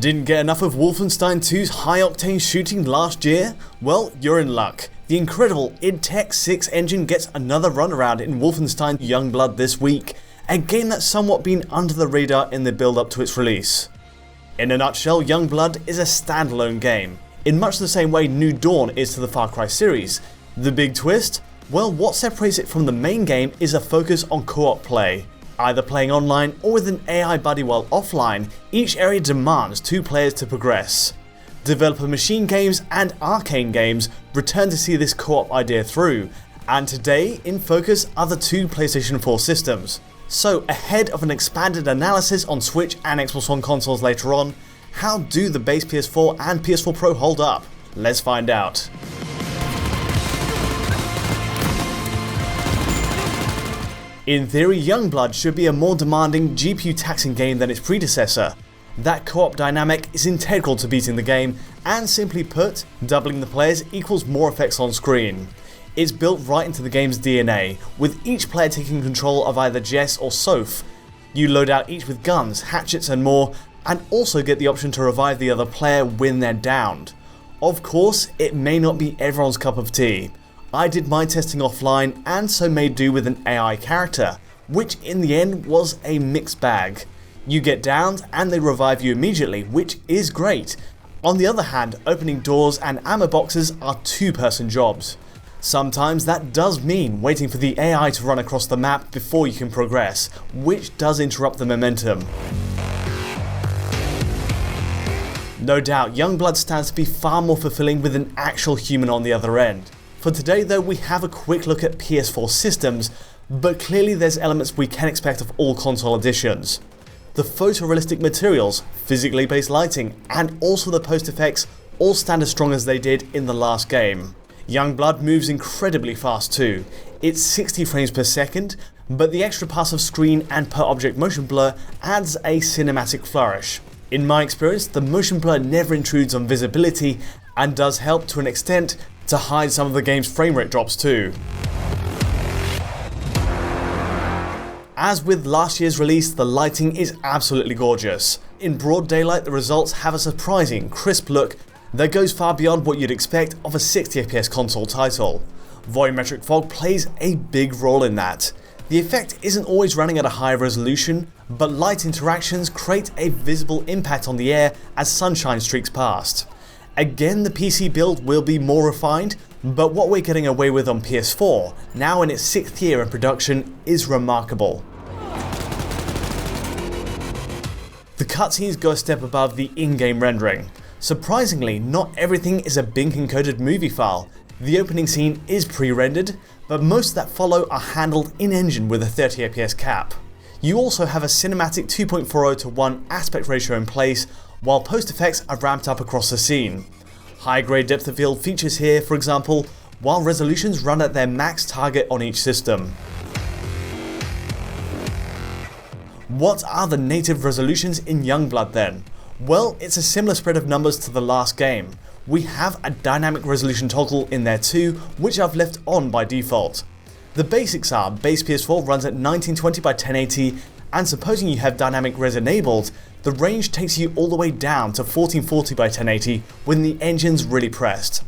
Didn't get enough of Wolfenstein 2's high-octane shooting last year? Well, you're in luck. The incredible id Tech 6 engine gets another runaround in Wolfenstein Youngblood this week, a game that's somewhat been under the radar in the build-up to its release. In a nutshell, Youngblood is a standalone game, in much the same way New Dawn is to the Far Cry series. The big twist? Well, what separates it from the main game is a focus on co-op play. Either playing online or with an AI buddy while offline, each area demands two players to progress. Developer Machine Games and Arcane Games return to see this co-op idea through, and today in focus are the two PlayStation 4 systems. So ahead of an expanded analysis on Switch and Xbox One consoles later on, how do the base PS4 and Ps4 Pro hold up? Let's find out. In theory, Youngblood should be a more demanding, GPU-taxing game than its predecessor. That co-op dynamic is integral to beating the game, and simply put, doubling the players equals more effects on screen. It's built right into the game's DNA, with each player taking control of either Jess or Soph. You load out each with guns, hatchets and more, and also get the option to revive the other player when they're downed. Of course, it may not be everyone's cup of tea. I did my testing offline and so made do with an AI character, which in the end was a mixed bag. You get downed and they revive you immediately, which is great. On the other hand, opening doors and ammo boxes are two-person jobs. Sometimes that does mean waiting for the AI to run across the map before you can progress, which does interrupt the momentum. No doubt, Youngblood stands to be far more fulfilling with an actual human on the other end. For today though, we have a quick look at PS4 systems, but clearly there's elements we can expect of all console editions. The photorealistic materials, physically based lighting, and also the post effects all stand as strong as they did in the last game. Youngblood moves incredibly fast too. It's 60 frames per second, but the extra pass of screen and per object motion blur adds a cinematic flourish. In my experience, the motion blur never intrudes on visibility and does help to an extent to hide some of the game's frame rate drops too. As with last year's release, the lighting is absolutely gorgeous. In broad daylight, the results have a surprising, crisp look that goes far beyond what you'd expect of a 60fps console title. Volumetric Fog plays a big role in that. The effect isn't always running at a high resolution, but light interactions create a visible impact on the air as sunshine streaks past. Again, the PC build will be more refined, but what we're getting away with on PS4, now in its 6th year in production, is remarkable. The cutscenes go a step above the in-game rendering. Surprisingly, not everything is a Bing encoded movie file. The opening scene is pre-rendered, but most that follow are handled in-engine with a 30fps cap. You also have a cinematic 2.40:1 aspect ratio in place, while post effects are ramped up across the scene. High-grade depth of field features here, for example, while resolutions run at their max target on each system. What are the native resolutions in Youngblood then? Well, it's a similar spread of numbers to the last game. We have a dynamic resolution toggle in there too, which I've left on by default. The basics are base PS4 runs at 1920 by 1080, and supposing you have dynamic res enabled, the range takes you all the way down to 1440 by 1080 when the engine's really pressed.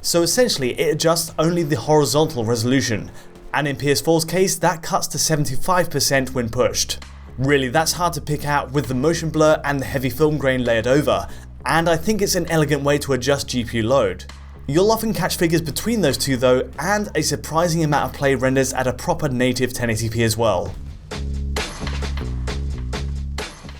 So essentially it adjusts only the horizontal resolution, and in PS4's case that cuts to 75% when pushed. Really, that's hard to pick out with the motion blur and the heavy film grain layered over, and I think it's an elegant way to adjust GPU load. You'll often catch figures between those two though, and a surprising amount of play renders at a proper native 1080p as well.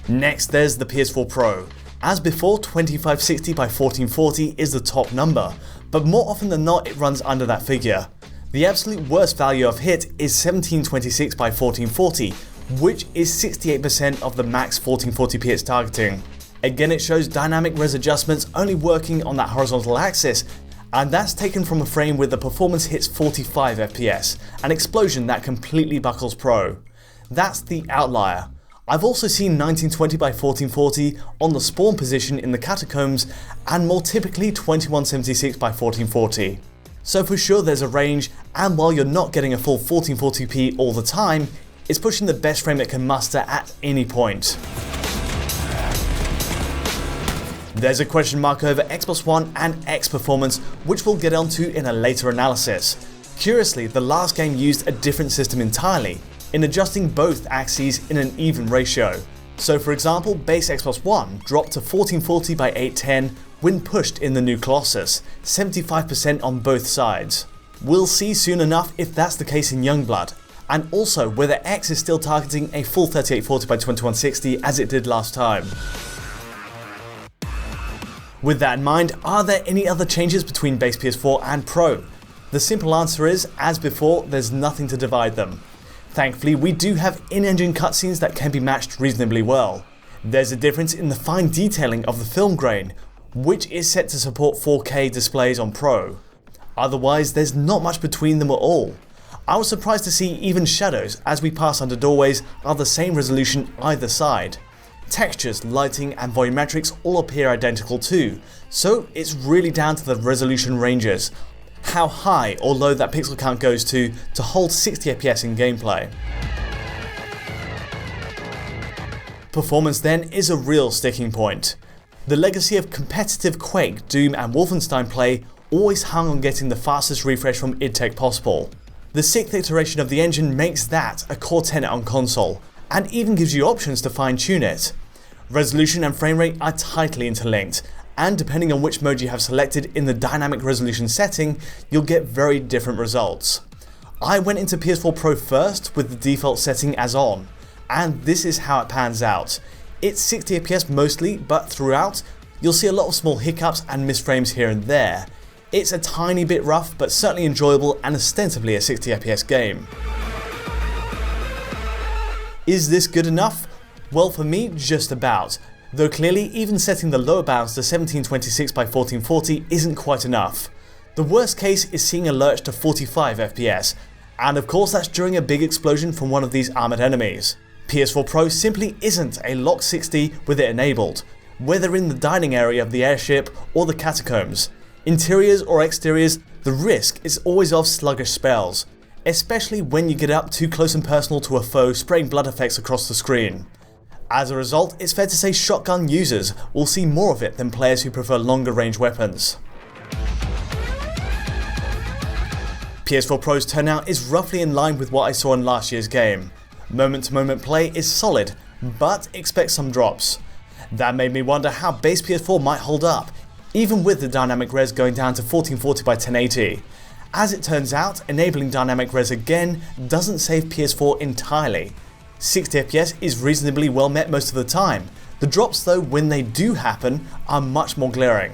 Next, there's the Ps4 Pro. As before, 2560 by 1440 is the top number, but more often than not it runs under that figure. The absolute worst value I've hit is 1726 by 1440, which is 68% of the max 1440p it's targeting. Again, it shows dynamic res adjustments only working on that horizontal axis, and that's taken from a frame where the performance hits 45 FPS, an explosion that completely buckles Pro. That's the outlier. I've also seen 1920 by 1440 on the spawn position in the catacombs, and more typically 2176 by 1440. So for sure there's a range, and while you're not getting a full 1440p all the time, it's pushing the best frame it can muster at any point. There's a question mark over Xbox One and X performance, which we'll get onto in a later analysis. Curiously, the last game used a different system entirely, in adjusting both axes in an even ratio. So for example, base Xbox One dropped to 1440 by 810 when pushed in the new Colossus, 75% on both sides. We'll see soon enough if that's the case in Youngblood, and also whether X is still targeting a full 3840 by 2160 as it did last time. With that in mind, are there any other changes between base PS4 and Pro? The simple answer is, as before, there's nothing to divide them. Thankfully, we do have in-engine cutscenes that can be matched reasonably well. There's a difference in the fine detailing of the film grain, which is set to support 4K displays on Pro. Otherwise, there's not much between them at all. I was surprised to see even shadows as we pass under doorways are the same resolution either side. Textures, lighting and volumetrics all appear identical too, so it's really down to the resolution ranges, how high or low that pixel count goes to hold 60 FPS in gameplay. Performance then is a real sticking point. The legacy of competitive Quake, Doom and Wolfenstein play always hung on getting the fastest refresh from id Tech possible. The 6th iteration of the engine makes that a core tenet on console, and even gives you options to fine tune it. Resolution and frame rate are tightly interlinked, and depending on which mode you have selected in the dynamic resolution setting, you'll get very different results. I went into Ps4 Pro first with the default setting as on, and this is how it pans out. It's 60 FPS mostly, but throughout, you'll see a lot of small hiccups and misframes here and there. It's a tiny bit rough, but certainly enjoyable and ostensibly a 60 FPS game. Is this good enough? Well, for me, just about. Though clearly, even setting the lower bounds to 1726 by 1440 isn't quite enough. The worst case is seeing a lurch to 45 FPS, and of course that's during a big explosion from one of these armoured enemies. Ps4 Pro simply isn't a lock 60 with it enabled, whether in the dining area of the airship or the catacombs. Interiors or exteriors, the risk is always of sluggish spells, especially when you get up too close and personal to a foe spraying blood effects across the screen. As a result, it's fair to say shotgun users will see more of it than players who prefer longer range weapons. Ps4 Pro's turnout is roughly in line with what I saw in last year's game. Moment-to-moment play is solid, but expect some drops. That made me wonder how base PS4 might hold up, even with the dynamic res going down to 1440 by 1080. As it turns out, enabling dynamic res again doesn't save PS4 entirely. 60 FPS is reasonably well met most of the time. The drops though, when they do happen, are much more glaring.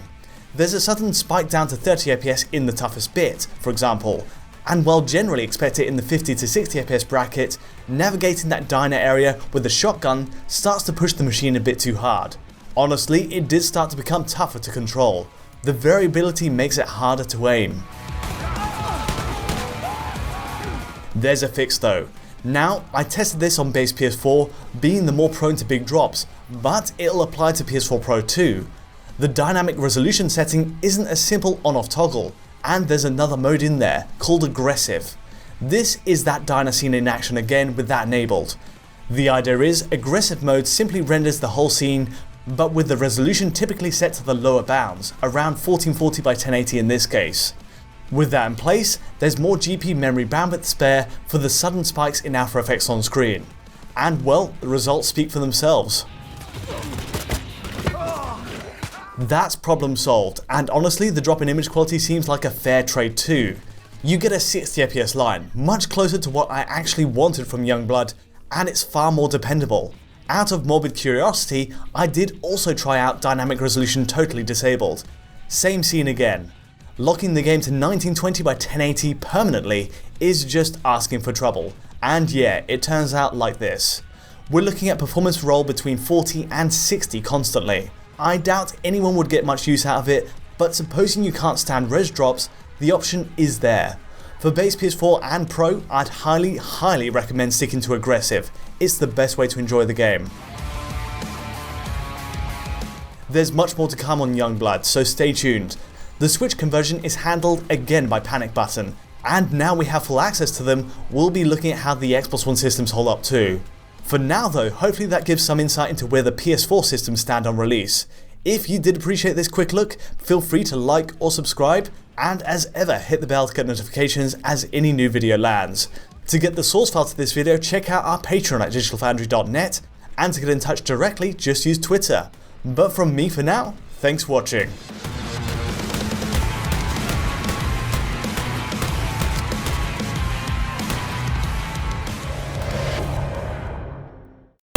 There's a sudden spike down to 30 FPS in the toughest bit, for example, and while generally expected in the 50 to 60 FPS bracket, navigating that diner area with a shotgun starts to push the machine a bit too hard. Honestly, it did start to become tougher to control. The variability makes it harder to aim. There's a fix though. Now, I tested this on base PS4, being the more prone to big drops, but it'll apply to Ps4 Pro too. The dynamic resolution setting isn't a simple on-off toggle, and there's another mode in there, called Aggressive. This is that diner scene in action again with that enabled. The idea is, Aggressive mode simply renders the whole scene, but with the resolution typically set to the lower bounds, around 1440 by 1080 in this case. With that in place, there's more GP memory bandwidth spare for the sudden spikes in alpha effects on screen. And well, the results speak for themselves. That's problem solved, and honestly the drop in image quality seems like a fair trade too. You get a 60 FPS line, much closer to what I actually wanted from Youngblood, and it's far more dependable. Out of morbid curiosity, I did also try out dynamic resolution totally disabled. Same scene again. Locking the game to 1920 by 1080 permanently is just asking for trouble, and yeah, it turns out like this. We're looking at performance roll between 40 and 60 constantly. I doubt anyone would get much use out of it, but supposing you can't stand res drops, the option is there. For base PS4 and Pro, I'd highly recommend sticking to Aggressive. It's the best way to enjoy the game. There's much more to come on Youngblood, so stay tuned. The Switch conversion is handled again by Panic Button, and now we have full access to them, we'll be looking at how the Xbox One systems hold up too. For now though, hopefully that gives some insight into where the PS4 systems stand on release. If you did appreciate this quick look, feel free to like or subscribe, and as ever, hit the bell to get notifications as any new video lands. To get the source file to this video, check out our Patreon at digitalfoundry.net, and to get in touch directly, just use Twitter. But from me for now, thanks for watching.